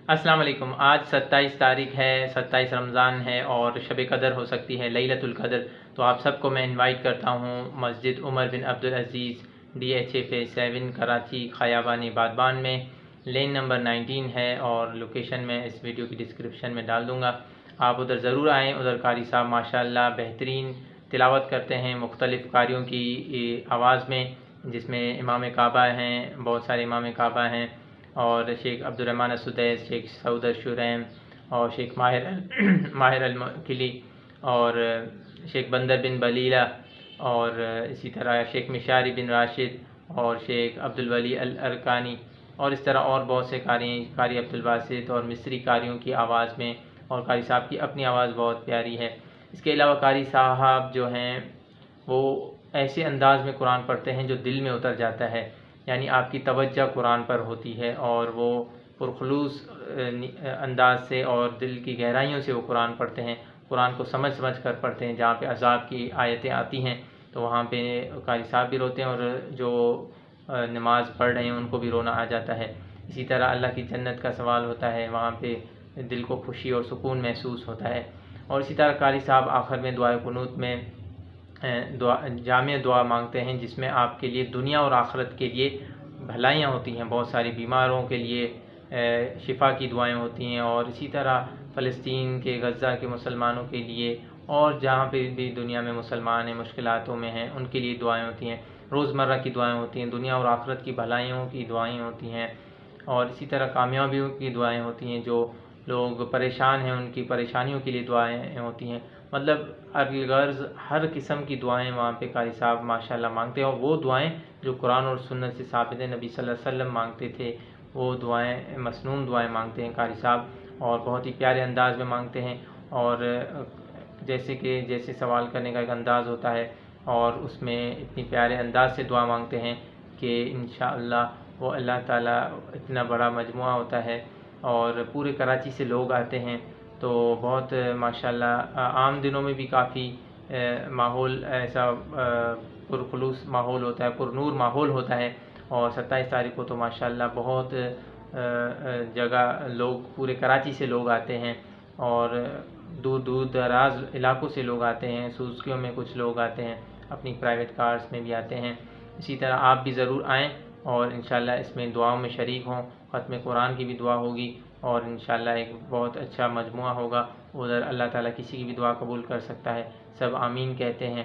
السلام علیکم۔ آج 27 تاریخ ہے، 27 رمضان ہے اور شب قدر ہو سکتی ہے، لیلۃ القدر۔ تو آپ سب کو میں انوائٹ کرتا ہوں مسجد عمر بن عبدالعزیز DHA فیز 7 کراچی خیابانی بادبان میں، لین نمبر 19 ہے اور لوکیشن میں اس ویڈیو کی ڈسکرپشن میں ڈال دوں گا۔ آپ ادھر ضرور آئیں۔ ادھر قاری صاحب ماشاءاللہ بہترین تلاوت کرتے ہیں مختلف قاریوں کی آواز میں، جس میں امام کعبہ ہیں، بہت سارے امام کعبہ ہیں، اور شیخ عبدالرحمن السدیس، شیخ سعود الشریم، اور شیخ ماہر المکلی، اور شیخ بندر بن بلیلہ، اور اسی طرح شیخ مشاری بن راشد، اور شیخ عبدالولی الارکانی، اور اس طرح اور بہت سے قاری عبدالباسط اور مصری قاریوں کی آواز میں، اور قاری صاحب کی اپنی آواز بہت پیاری ہے۔ اس کے علاوہ قاری صاحب جو ہیں وہ ایسے انداز میں قرآن پڑھتے ہیں جو دل میں اتر جاتا ہے، یعنی آپ کی توجہ قرآن پر ہوتی ہے، اور وہ پرخلوص انداز سے اور دل کی گہرائیوں سے وہ قرآن پڑھتے ہیں، قرآن کو سمجھ کر پڑھتے ہیں۔ جہاں پہ عذاب کی آیتیں آتی ہیں تو وہاں پہ قاری صاحب بھی روتے ہیں، اور جو نماز پڑھ رہے ہیں ان کو بھی رونا آ جاتا ہے۔ اسی طرح اللہ کی جنت کا سوال ہوتا ہے، وہاں پہ دل کو خوشی اور سکون محسوس ہوتا ہے۔ اور اسی طرح قاری صاحب آخر میں دعائے قنوت میں جامع دعا مانگتے ہیں، جس میں آپ کے لیے دنیا اور آخرت کے لیے بھلائیاں ہوتی ہیں، بہت ساری بیماروں کے لیے شفا کی دعائیں ہوتی ہیں، اور اسی طرح فلسطین کے غزہ کے مسلمانوں کے لیے، اور جہاں پہ بھی دنیا میں مسلمان ہیں مشکلاتوں میں ہیں ان کے لیے دعائیں ہوتی ہیں، روزمرہ کی دعائیں ہوتی ہیں، دنیا اور آخرت کی بھلائیوں کی دعائیں ہوتی ہیں، اور اسی طرح کامیابیوں کی دعائیں ہوتی ہیں۔ جو لوگ پریشان ہیں ان کی پریشانیوں کے لیے دعائیں ہوتی ہیں۔ مطلب الغرض ہر قسم کی دعائیں وہاں پہ قاری صاحب ماشاءاللہ مانگتے ہیں، اور وہ دعائیں جو قرآن اور سنت سے ثابت ہے، نبی صلی اللہ علیہ وسلم مانگتے تھے، وہ دعائیں مسنون دعائیں مانگتے ہیں قاری صاحب، اور بہت ہی پیارے انداز میں مانگتے ہیں، اور جیسے سوال کرنے کا ایک انداز ہوتا ہے، اور اس میں اتنی پیارے انداز سے دعا مانگتے ہیں کہ انشاءاللہ وہ اللہ تعالیٰ، اتنا بڑا مجموعہ ہوتا ہے اور پورے کراچی سے لوگ آتے ہیں، تو بہت ماشاءاللہ عام دنوں میں بھی کافی ماحول ایسا پرخلوص ماحول ہوتا ہے، پر نور ماحول ہوتا ہے، اور 27 تاریخ کو تو ماشاءاللہ بہت جگہ لوگ، پورے کراچی سے لوگ آتے ہیں، اور دور دور دراز علاقوں سے لوگ آتے ہیں، سوزکیوں میں کچھ لوگ آتے ہیں، اپنی پرائیویٹ کارز میں بھی آتے ہیں۔ اسی طرح آپ بھی ضرور آئیں اور انشاءاللہ اس میں دعاؤں میں شریک ہوں، ختم قرآن کی بھی دعا ہوگی، اور انشاءاللہ ایک بہت اچھا مجموعہ ہوگا۔ ادھر اللہ تعالیٰ کسی کی بھی دعا قبول کر سکتا ہے، سب آمین کہتے ہیں۔